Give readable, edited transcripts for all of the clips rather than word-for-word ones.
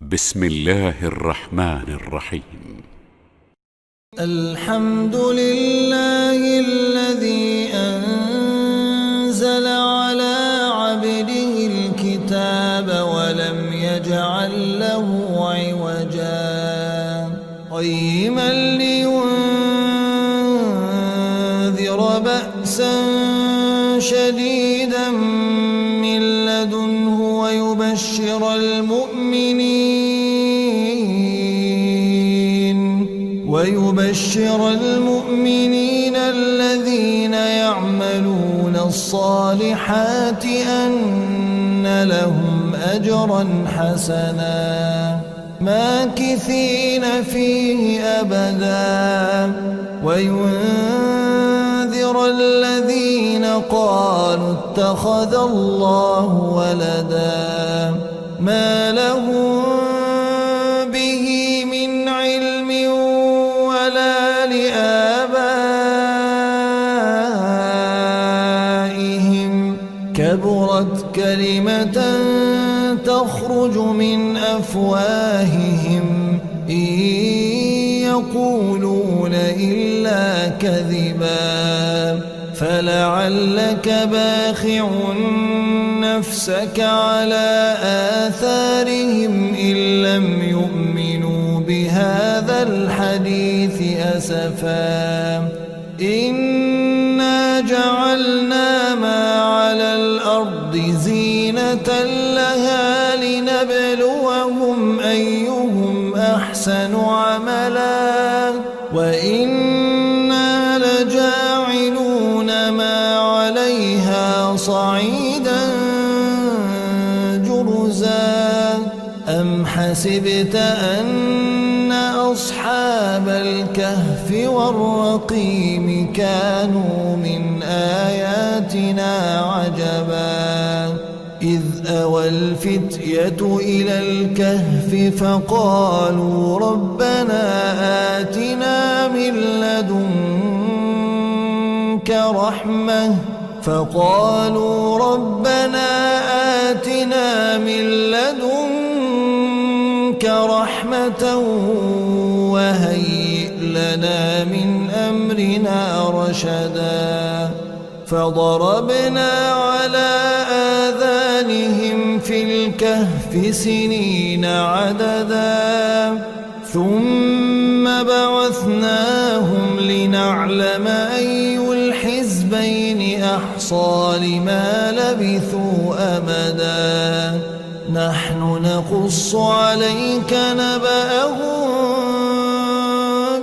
بسم الله الرحمن الرحيم. الحمد لله الذي أنزل على عبده الكتاب ولم يجعل له عوجا قيما لينذر بأسا شديدا من لدنه ويبشر المؤمنين الذين يعملون الصالحات أن لهم أجرا حسنا ماكثين فيه أبدا وينذر الذين قالوا اتخذ الله ولدا ما لهم به من علم ولا لآبائهم كبرت كلمة تخرج من أفواههم إن يقولون إلا كذبا فلعلك باخع نفسك على آثارهم إن لم يؤمنوا بهذا الحديث أسفا إنا جعلنا ما على الأرض زينة لها لنبلوهم أيهم أحسن عملا وإنا لجاعلون ما عليها صعيدا جرزا أم حسبت أن أصحاب الكهف والرقيم كانوا من آياتنا عجبا إذ أوى الفتية إلى الكهف فقالوا ربنا آتنا من لدنك رحمة وهيئ لنا من أمرنا رشدا فضربنا على آذانهم في الكهف سنين عددا ثم بعثناهم لنعلم أي الحزبين أحصى لما لبثوا أمدا نحن نقص عليك نبأهم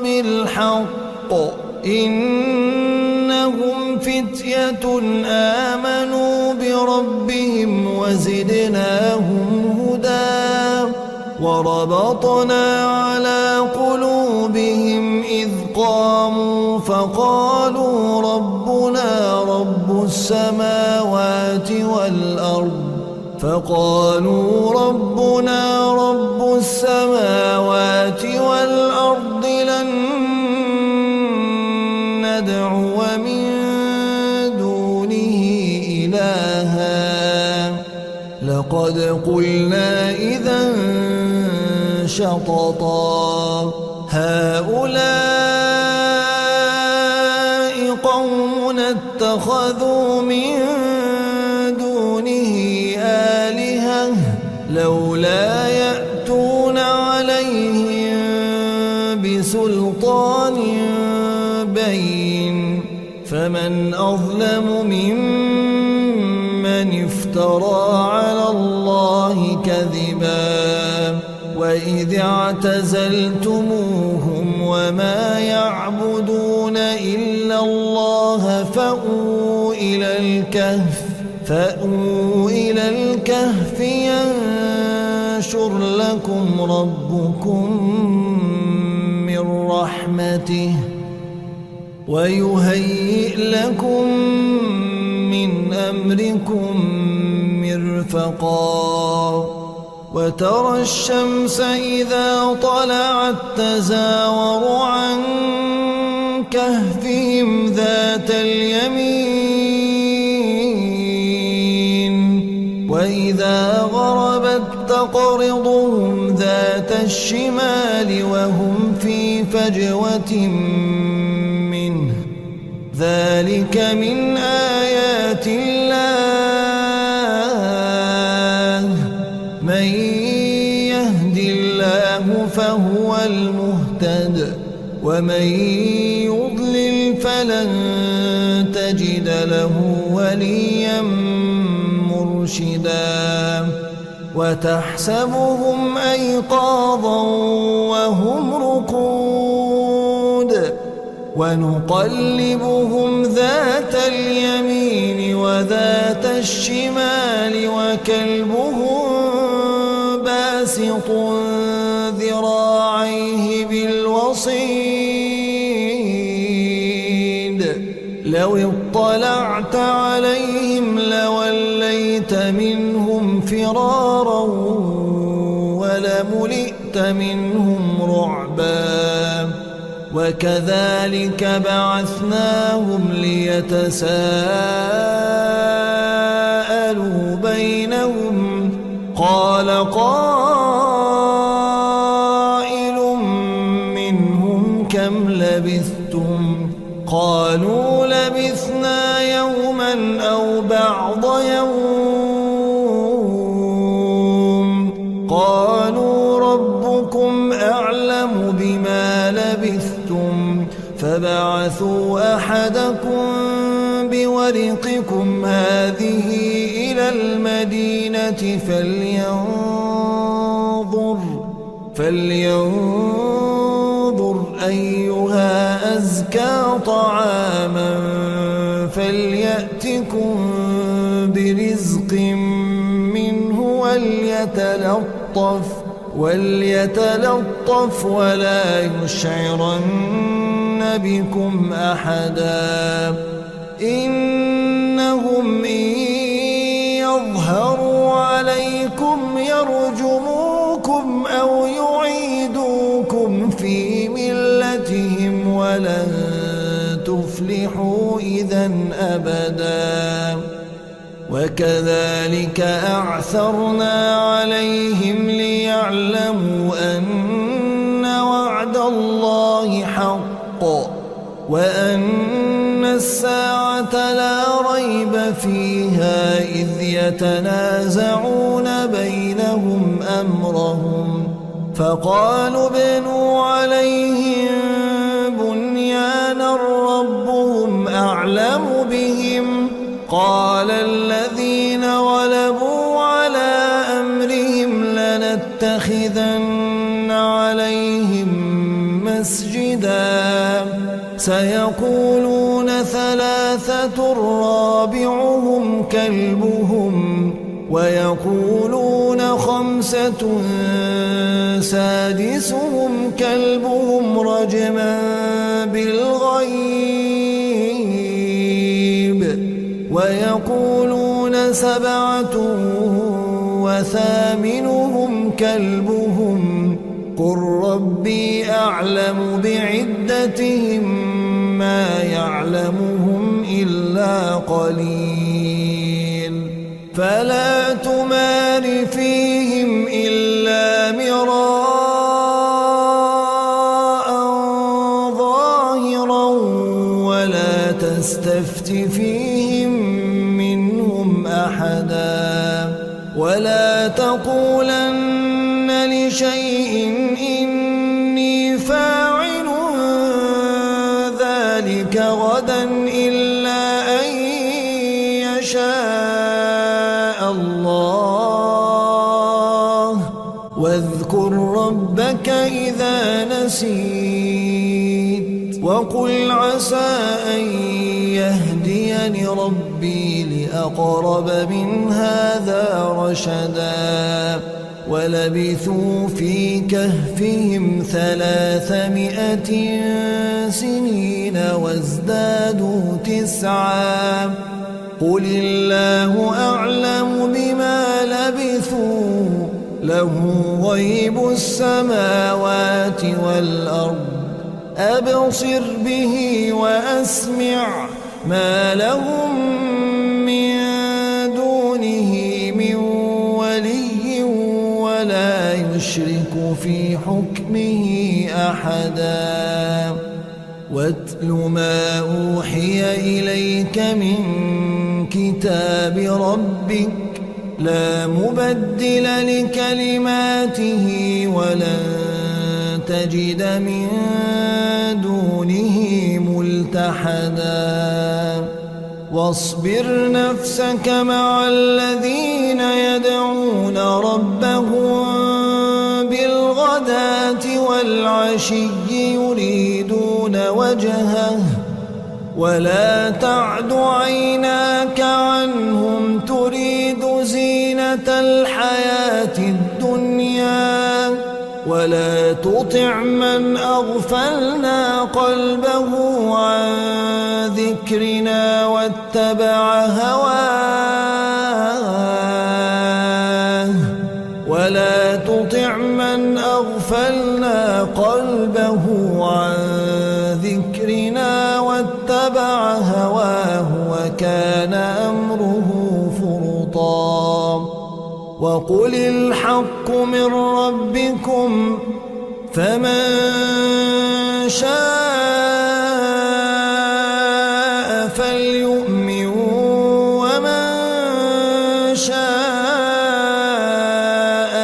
بالحق إنهم فتية آمنوا بربهم وزدناهم هدى وربطنا على قلوبهم إذ قاموا فقالوا ربنا رب السماوات والأرض لن ندعو من دونه إلها لقد قلنا إذا شططا هؤلاء قوم اتخذوا من دونه آلهة لولا يأتون عليهم بسلطان بين فمن أظلم ممن افترى على الله كذبا وإذ اعتزلتموهم وما يعبدون إلا الله فأووا إلى الكهف ينشر لكم ربكم من رحمته ويهيئ لكم من أمركم مرفقا وترى الشمس إذا طلعت تزاور عن كهفهم ذات اليمين وإذا غربت تقرضهم ذات الشمال وهم في فجوة منه ذلك من آيات الله من يهد الله فهو المهتد ومن يضلل فلن تجد له وليا مرشدا وتحسبهم أيقاظا وهم رقود ونقلبهم ذات اليمين وذات الشمال وكلبهم باسط ذراعيه بالوصيد لو اطلعت عليهم لوليت منهم فرارا ولملئت منهم رعبا وكذلك بعثناهم ليتساءلوا بينهم قال قائل منهم كم لبثتم قالوا لبثنا يوما أو بعض يوم قالوا ربكم أعلم بما لبثتم فبعثوا أحدكم بورقكم هذه إلى المدينة فلينظر أيها أزكى طعاما فليأتكم برزق منه وليتلطف ولا يشعرن بكم أحدا إنهم إن يظهروا عليكم يرجموكم أو يعيدوكم في ملتهم ولن تفلحوا إذا أبدا وكذلك أعثرنا عليهم ليعلموا أن وعد الله حق وأن الساعة لا ريب فيها إذ يتنازعون بينهم أمرهم فقالوا ابنوا عليهم بنيانا ربهم أعلم بهم قال الذين غلبوا على أمرهم لنتخذن عليهم مسجدا سيقولون ثلاثة رابعهم كلبهم ويقولون خمسة سادسهم كلبهم رجما بالغيب ويقولون سبعة وثامنهم كلبهم قل ربي أعلم بعدتهم ما يعلمهم إلا قليل فلا تمار فيهم إلا مراء ظاهرا ولا تستفت فيهم منهم أحدا ولا تقولن لشيء إني فاعل ذلك غدا إلا أن يشاء الله واذكر ربك إذا نسيت وقل عسى أن يهديني ربي لأقرب من هذا رشدا ولبثوا في كهفهم 300 سنين وازدادوا 9 قل الله أعلم بما لبثوا له غيب السماوات والأرض أبصر به وأسمع ما لهم من دونه من ولي ولا يشرك في حكمه أحدا واتل ما أوحي إليك من كتاب ربك لا مبدل لكلماته ولن تجد من دونه ملتحدا واصبر نفسك مع الذين يدعون ربهم بالغداة والعشي يريدون وجهه ولا تعد عيناك عنهم تريد زينة الحياة الدنيا ولا تطع من أغفلنا قلبه عن ذكرنا واتبع هواه ولا تطع من أغفلنا قلبه عن ذكرنا واتبع هواه وكان أمره فرطا وقل الحق من ربكم فمن شاء فليؤمن ومن شاء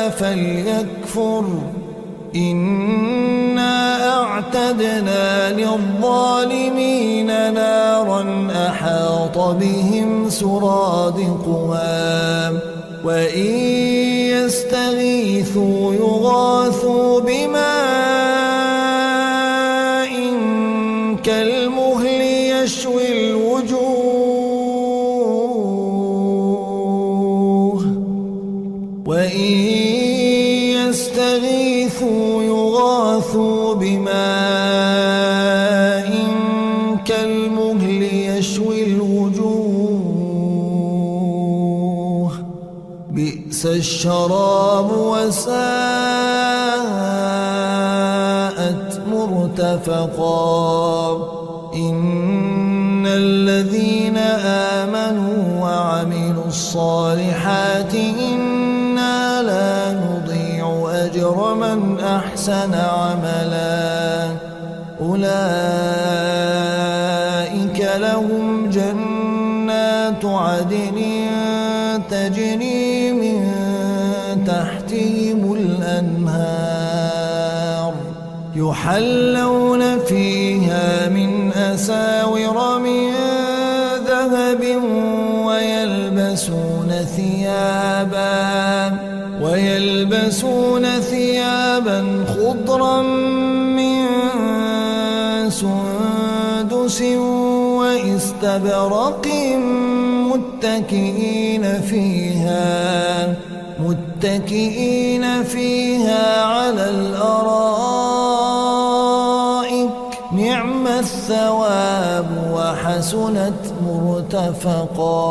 فليكفر إنا أعتدنا للظالمين نارا أحاط بهم سرادقها وإن يستغيثوا يغاثوا بماء كالمهل يشوي الوجوه وإن يستغيثوا يغاثوا بماء كالمهل يشوي الوجوه بئس الشراب وساءت مرتفقا إن الذين آمنوا وعملوا الصالحات إنا لا نضيع أجر من أحسن عملا أولئك لهم جنات عدن تجري من تحتهم الأنهار يحلون فيها من أساور من ذهب ويلبسون ثيابا خضرا من سندس واستبرق متكئين فيها على الأرائك نعم الثواب وحسنت مرتفقا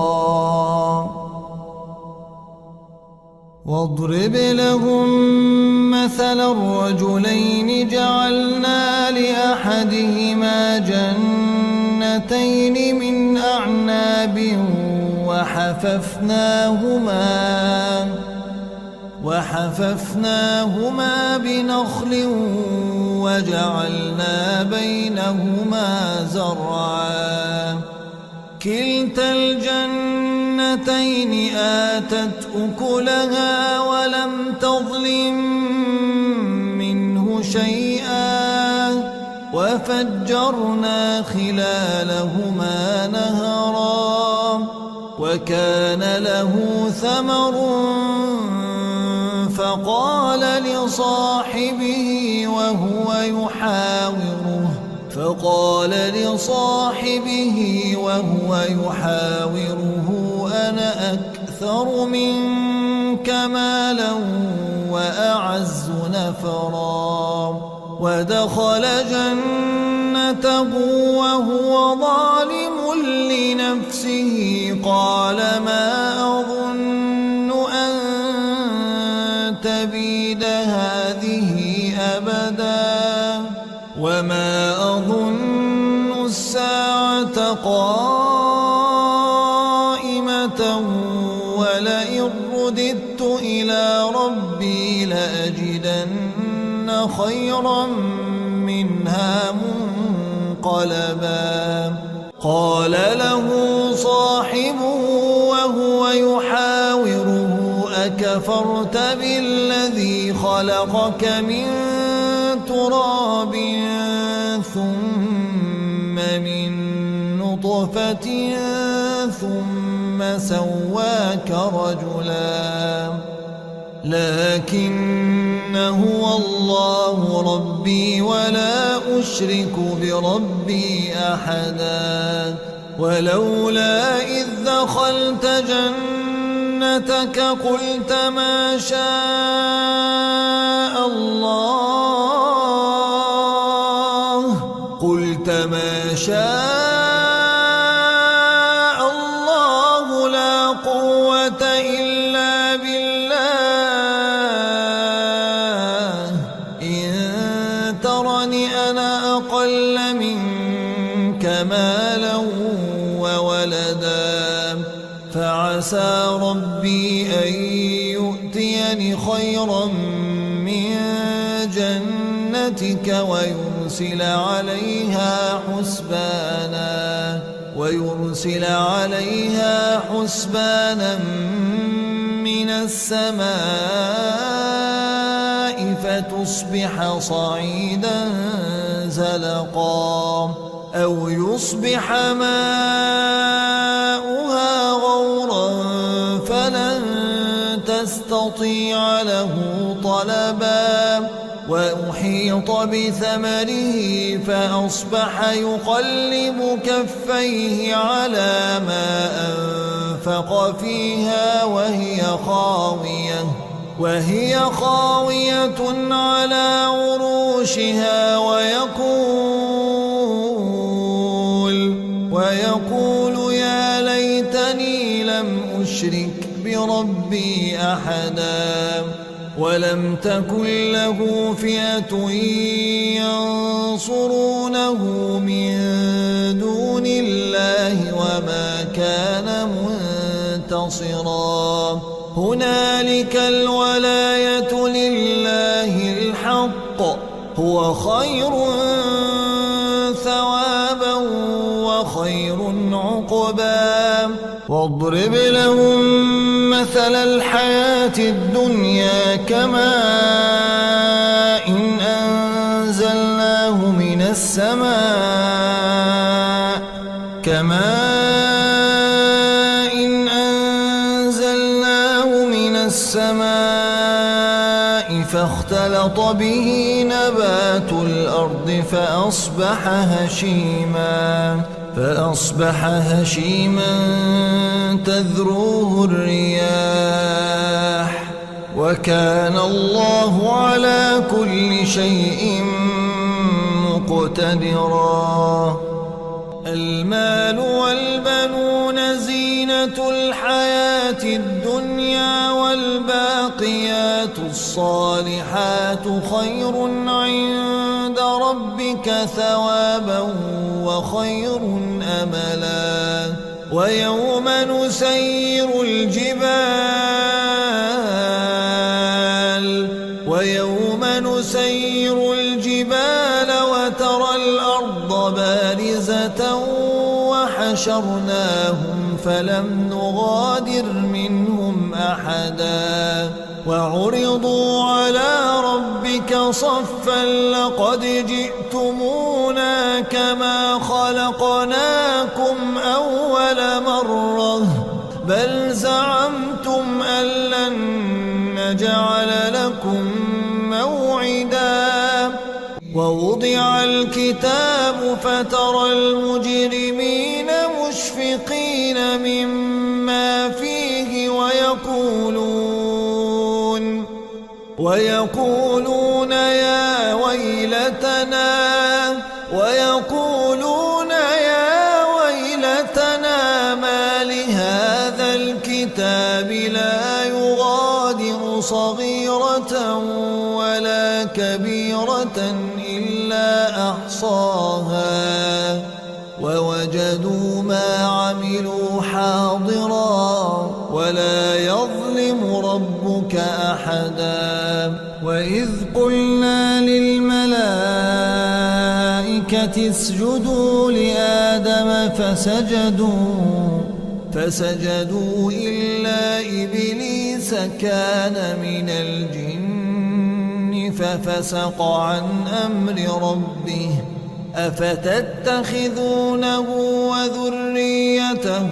واضرب لهم مثل الرجلين جعلنا لأحدهما جنتين من أعناب وحففناهما بنخل وجعلنا بينهما زرعا كلتا الجنتين آتت أكلها ولم تظلم منه شيئا وفجرنا خلالهما نهرا وكان له ثمر فقال لصاحبه وهو يحاوره أنا أكثر منك مالا وأعز نفرا ودخل جنته وهو ظالم لنفسه قال ما أظن أن تبيد هذه أبدا وما أظن الساعة قائمة ولئن رددت إلى ربي لأجدن خيرا منها منقلبا قال له صاحبه وهو يحاوره أكفرت بالذي خلقك من تراب ثم من نطفة ثم سواك رجلا لكن هو الله ربي ولا أشرك بربي أحدا ولولا إذ دخلت جنتك قلت ما شاء الله لا قوة إلا بالله إن ترني أنا أقل منك مالا وولدا فعسى ربي أن يؤتيني خيرا من جنتك ويرسل عليها حسبانا من السماء فتصبح صعيدا زلقا أو يصبح ماؤها غورا فلن تستطيع له طلبا وأحيط بثمره فأصبح يقلب كفيه على ما أنفق فيها وهي خاوية على عروشها ويقول يا ليتني لم أشرك بربي أحدا ولم تكن له فئة ينصرونه من دون الله وما كان منتصرا هنالك الولاية لله الحق هو خير ثوابا وخير عقبا واضرب لهم مثل الحياة الدنيا كماء إن أنزلناه من السماء فاختلط به نبات الأرض فأصبح هشيما تذروه الرياح وكان الله على كل شيء مقتدرا المال والبنون زينة الحياة الدنيا والباقيات الصالحات خير عند ربك ثوابا وخير أملا ويوم نسير الجبال وترى الأرض بارزة وحشرناهم فلم نغادر منهم أحدا وعرضوا على ربك صفا لقد جئتمونا كما خلقناكم أول مرة بل زعمتم أن لن نجعل لكم موعدا ووضع الكتاب فترى المجرمين مشفقين مما فيه ويقولون يا ويلتنا ما لهذا الكتاب لا يغادر صغيرة ولا كبيرة إلا أحصاها ووجدوا ما عملوا حاضرا ولا يظلم ربك أحدا وإذ قلنا للملائكة اسجدوا لآدم فسجدوا إلا إبليس كان من الجن ففسق عن أمر ربه أفتتخذونه وذريته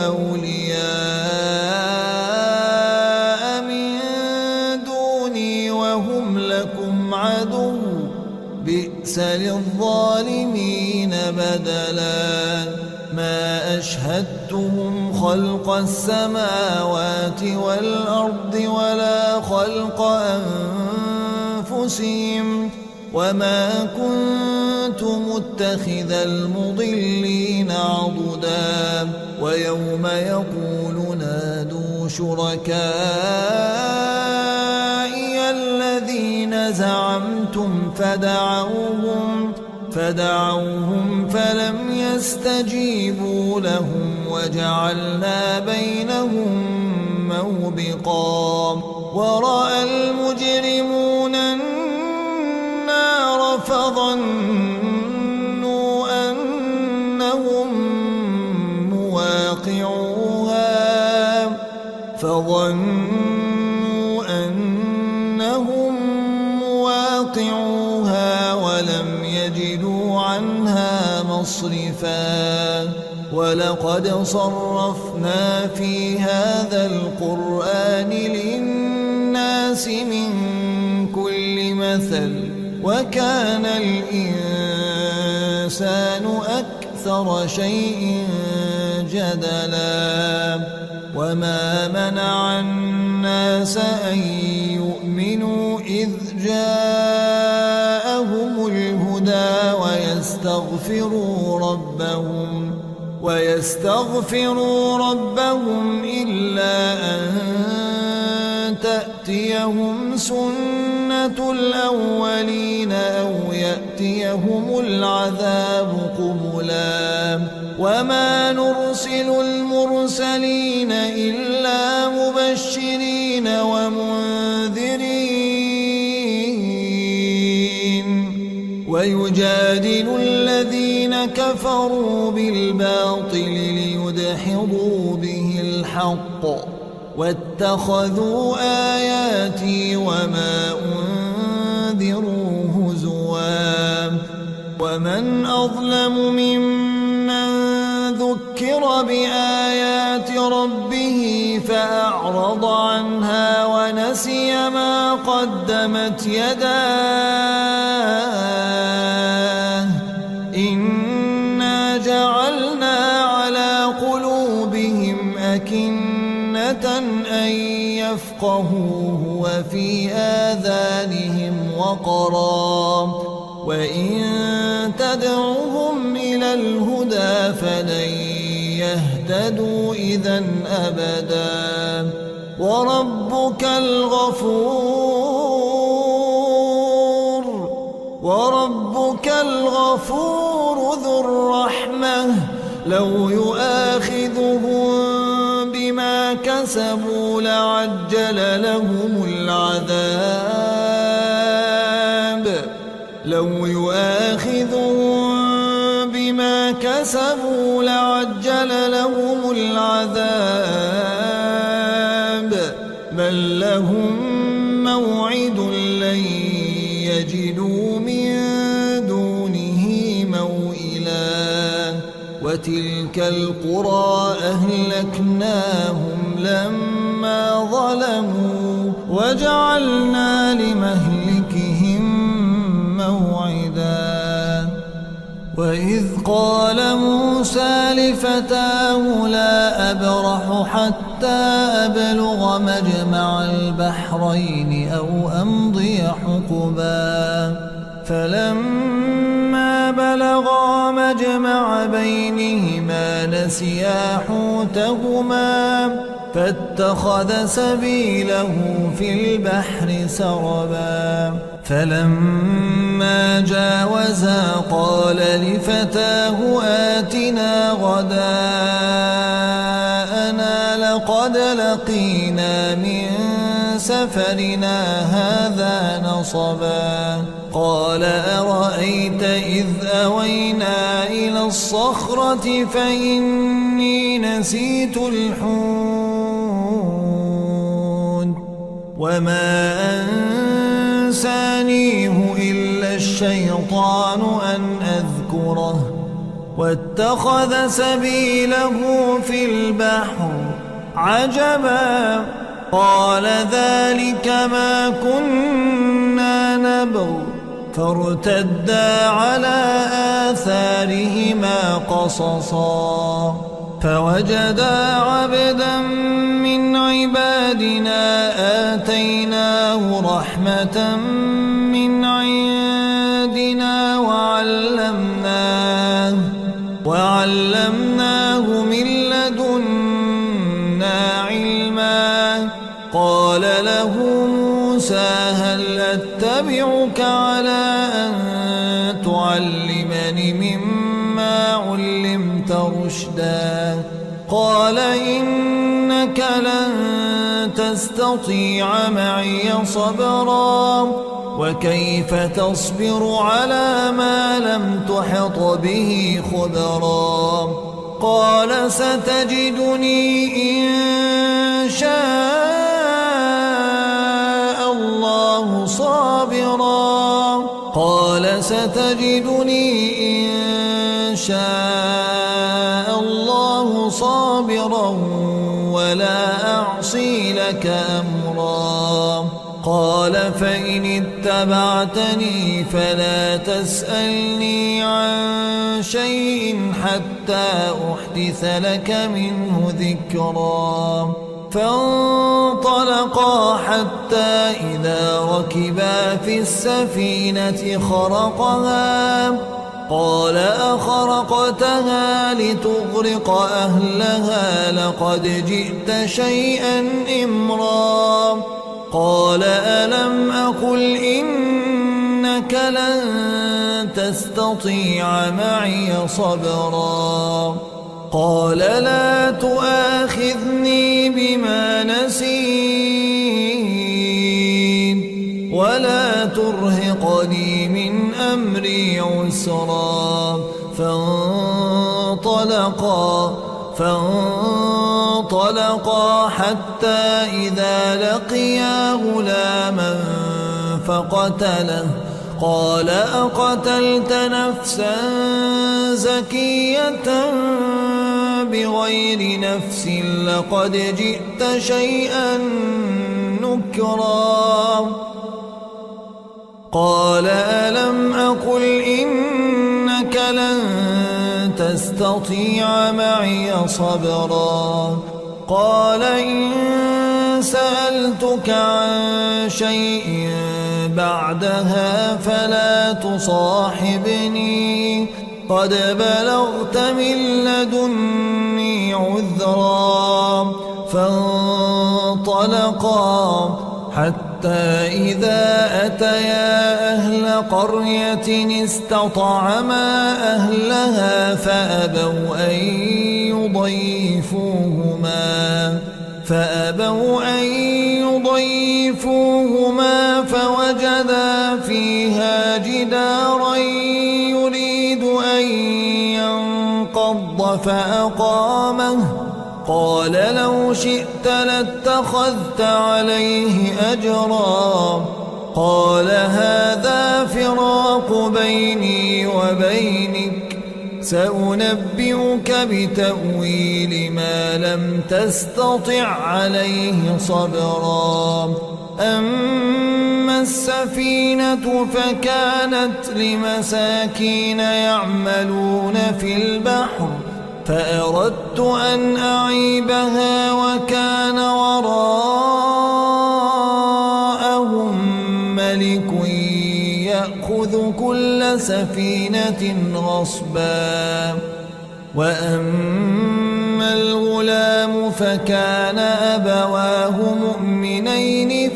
أولياء من دوني وهم لكم عدو بئس للظالمين بدلا ما أشهدتهم خلق السماوات والأرض ولا خلق أنفسهم وما كنت متخذ المضلين عضدا ويوم يقول نادوا شركائي الذين زعمتم فدعوهم فلم يستجيبوا لهم وجعلنا بينهم موبقا ورأى المجرمون النار فظنوا أنهم مواقعوها ولم يجدوا عنها مصرفا ولقد صرفنا في هذا القرآن للناس من كل مثل وكان الإنسان أكثر شيء جدلا وما منع الناس أن يؤمنوا إذ جاءهم الهدى ويستغفروا ربهم إلا أن تأتيهم سنة الأولين أو يأتيهم العذاب قبلا وما نرسل المرسلين إلا مبشرين ومنذرين ويجادل الذين كفروا بالباطل ليدحضوا به الحق واتخذوا آياتي وما أنذروا هزوا ومن أظلم ممن ذكر بآيات ربه فأعرض عنها ونسي ما قدمت يداه إنا جعلنا على قلوبهم أكنة أن يفقهوه وفي آذانهم وقرا وإن تدعوهم إلى الهدى فلن يهتدوا إذا أبدا وربك الغفور ذو الرحمة لو يؤاخذهم بما كسبوا لعجل لهم العذاب بل لهم موعد لن يجدوا من دونه موئلا وتلك القرى أهلكناهم لما ظلموا وجعلنا لمهلكهم موعدا وإذ قال موسى لفتاه لا أبرح حتى أبلغ مجمع البحرين أو أمضي حقبا فلما بلغا مجمع بينهما نسيا حوتهما فاتخذ سبيله في البحر سربا فلما جاوزا قال لفتاه آتنا غداءنا لقد لقينا من سفرنا هذا نصبا قال أرأيت إذ أوينا إلى الصخرة فإني نسيت الحوت وما أنسانيه إلا الشيطان أن أذكره واتخذ سبيله في البحر عجبا قال ذلك ما كنا نبغ فارتدا على آثارهما قصصا فوجدا عبدا من عبادنا آتيناه رحمة من عندنا وعلمناه من لدنا علما قال له موسى هل أتبعك على أن تعلمني مما علمت رشدا قال إنك لن تستطيع معي صبرا وكيف تصبر على ما لم تحط به خبرا قال ستجدني إن شاء الله صابرا ولا أعصي لك أمرا قال فإن اتبعتني فلا تسألني عن شيء حتى أحدث لك منه ذكرا فانطلقا حتى إذا ركبا في السفينة خرقها قال أخرقتها لتغرق أهلها لقد جئت شيئا إمرا قال ألم أقل إنك لن تستطيع معي صبرا قال لا تؤاخذني بما نسيت ولا ترهقني من أمري عسرا فانطلقا حتى إذا لقيا غلاما فقتله قال أقتلت نفسا زكية بغير نفس لقد جئت شيئا نكرا قال ألم أقل إنك لن تستطيع معي صبرا قال إن سألتك عن شيء بعدها فلا تصاحبني قد بلغت من لدني عذرا فانطلقا حتى إذا أتيا أهل قرية استطعما أهلها فأبوا أن يضيفوهما فوجدا فيها جدارا يريد أن ينقض فأقامه قال لو شئت لاتخذت عليه أجرا قال هذا فراق بيني وبينك سأنبئك بتأويل ما لم تستطع عليه صبرا أما السفينة فكانت لمساكين يعملون في البحر فأردت أن أعيبها وكان وراءهم ملك يأخذ كل سفينة غصبا وأما الغلام فكان أبواه مؤمنين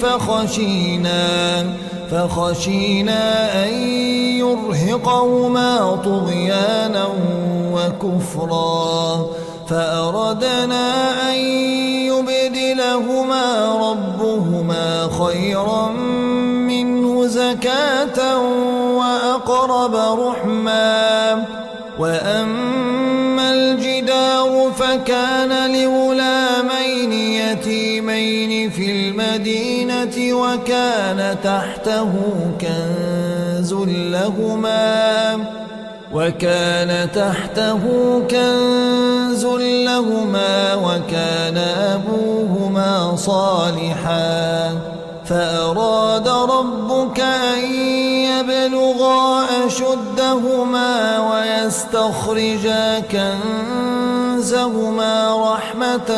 فخشينا أن يرهقهما طغيانا وكفرا فأردنا أن لهما ربهما خيرا منه زكاة وأقرب رحما. وأما الجدار فكان لغلامين يتيمين في المدينة وكان تحته كنز لهما وكان أبوهما صالحا فأراد ربك أن يبلغا أشدهما ويستخرجا كنزهما رحمة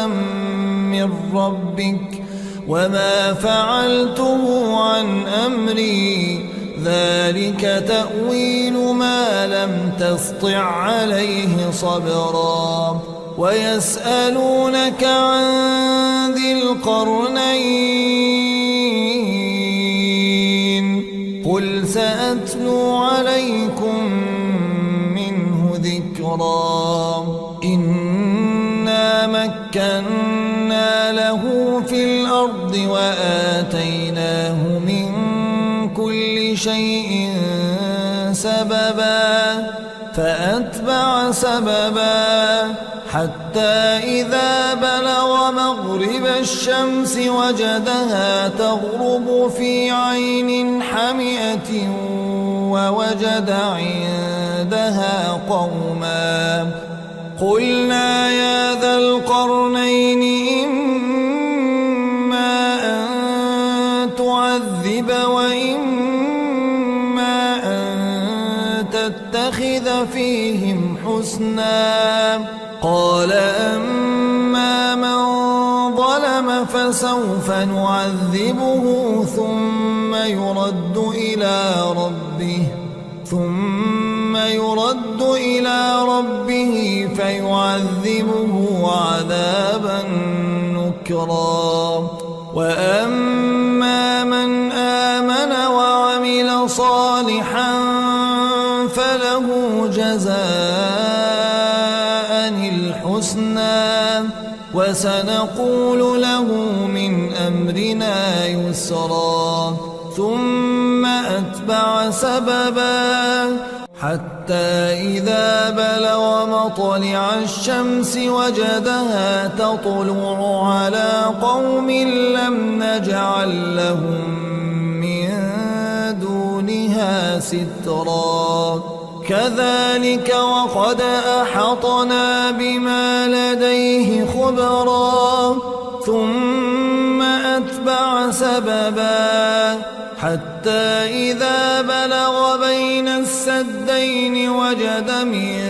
من ربك وما فعلته عن أمري ذلك تأويل ما لم تسطع عليه صبرا. ويسألونك عن ذي القرنين قل سأتلو عليكم منه ذكرا. إنا مكنا له في الأرض وآتيناه من كل شيء سببا فأتبع سببا حتى إذا بلغ مغرب الشمس وجدها تغرب في عين حمئة ووجد عندها قوما قلنا يا ذا القرنين إما أن تعذب وإما أن تتخذ فيهم حسنا. قال أما من ظلم فسوف نعذبه ثم يرد إلى ربه فيعذبه عذابا نكرا. وأما من آمن وعمل صالحا فله جزاء الحسنى وسنقول له من أمرنا يسرا. ثم أتبع سببا حتى إذا بلغ مطلع الشمس وجدها تطلع على قوم لم نجعل لهم من دونها سترا. كذلك وقد أحطنا بما لديه خبرا. ثم أتبع سببا حتى إذا بلغ بين السدين وجد من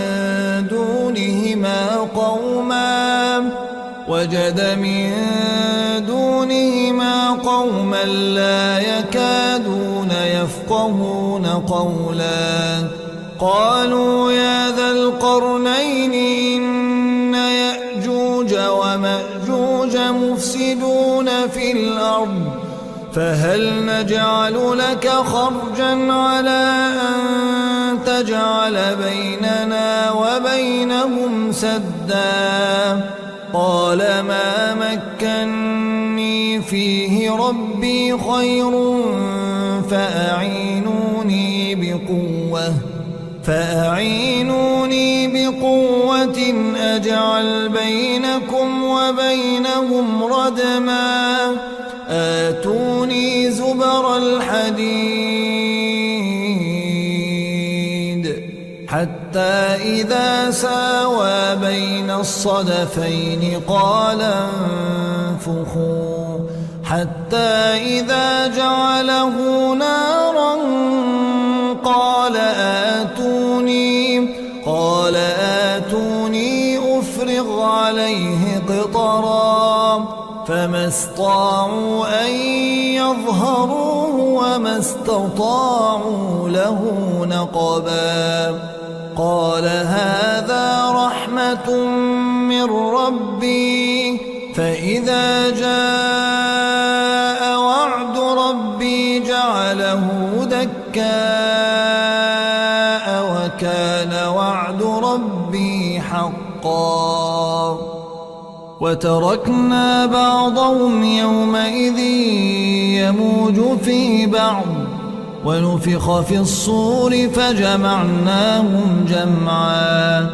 دونهما قوما لا يكادون يفقهون قولا. قالوا يا ذا القرنين إن يأجوج ومأجوج مفسدون في الأرض فهل نجعل لك خرجا على أن تجعل بيننا وبينهم سدا. قال ما مكني فيه ربي خير فأعينوني بقوة أجعل بينكم وبينهم ردما. آتوني زبر الحديد حتى إذا ساوى بين الصدفين قال انفخوا حتى إذا جعله نارا قال آتوني أفرغ عليه قطرا. فما استطاعوا أن يظهروه وما استطاعوا له نقبا. قال هذا رحمة من ربي فإذا جاء وعد ربي جعله دكاء وكان وعد ربي حقا. وتركنا بعضهم يومئذ يموج في بعض ونفخ في الصور فجمعناهم جمعا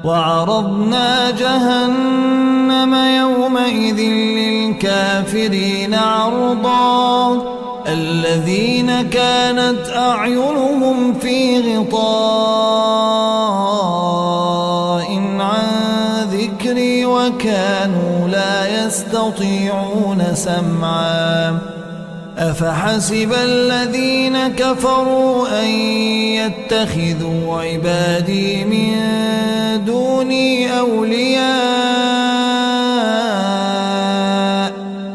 وعرضنا جهنم يومئذ للكافرين عرضا الذين كانت أعينهم في غطاء عن ذكري وكانوا لا يستطيعون سمعا أفحسب الذين كفروا أن يتخذوا عبادي من دوني أولياء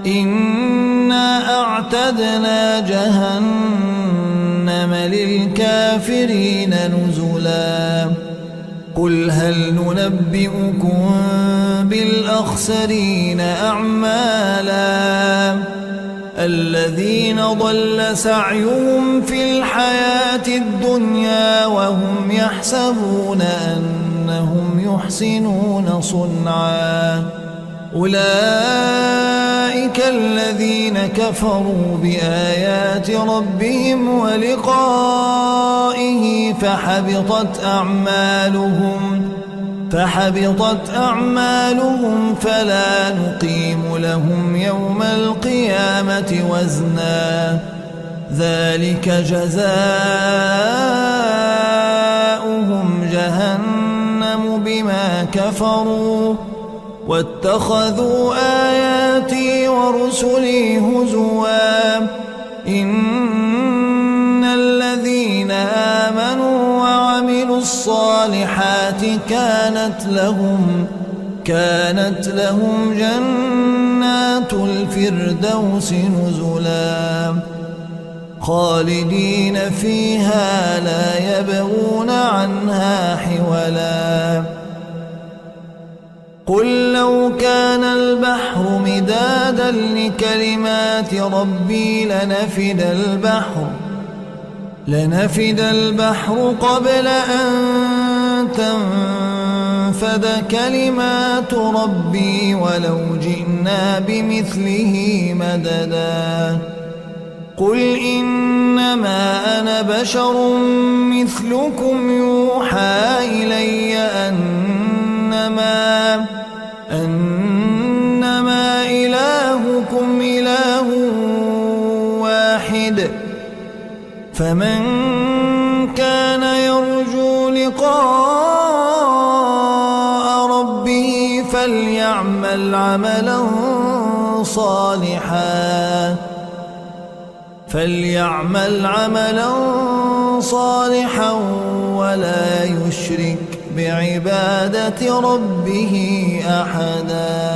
إنا أعتدنا جهنم للكافرين نزلا قل هل ننبئكم بالأخسرين أعمالا الذين ضل سعيهم في الحياة الدنيا وهم يحسبون أنهم يحسنون صنعا أولئك الذين كفروا بآيات ربهم ولقائه فحبطت أعمالهم فلا نقيم لهم يوم القيامة وزنا ذلك جزاؤهم جهنم بما كفروا واتخذوا آياتي ورسلي هزوا إن الذين آمنوا وعملوا الصالحات كانت لهم جنات الفردوس نزلا خالدين فيها لا يبغون عنها حولا قل لو كان البحر مدادا لكلمات ربي لنفد البحر قبل أن تنفد كلمات ربي ولو جئنا بمثله مددا قل إنما أنا بشر مثلكم يوحى إلي أنما إلهكم إله واحد فمن كان يرجو لقاء ربه فليعمل عملا صالحا ولا يشرك بعبادة ربه أحدا.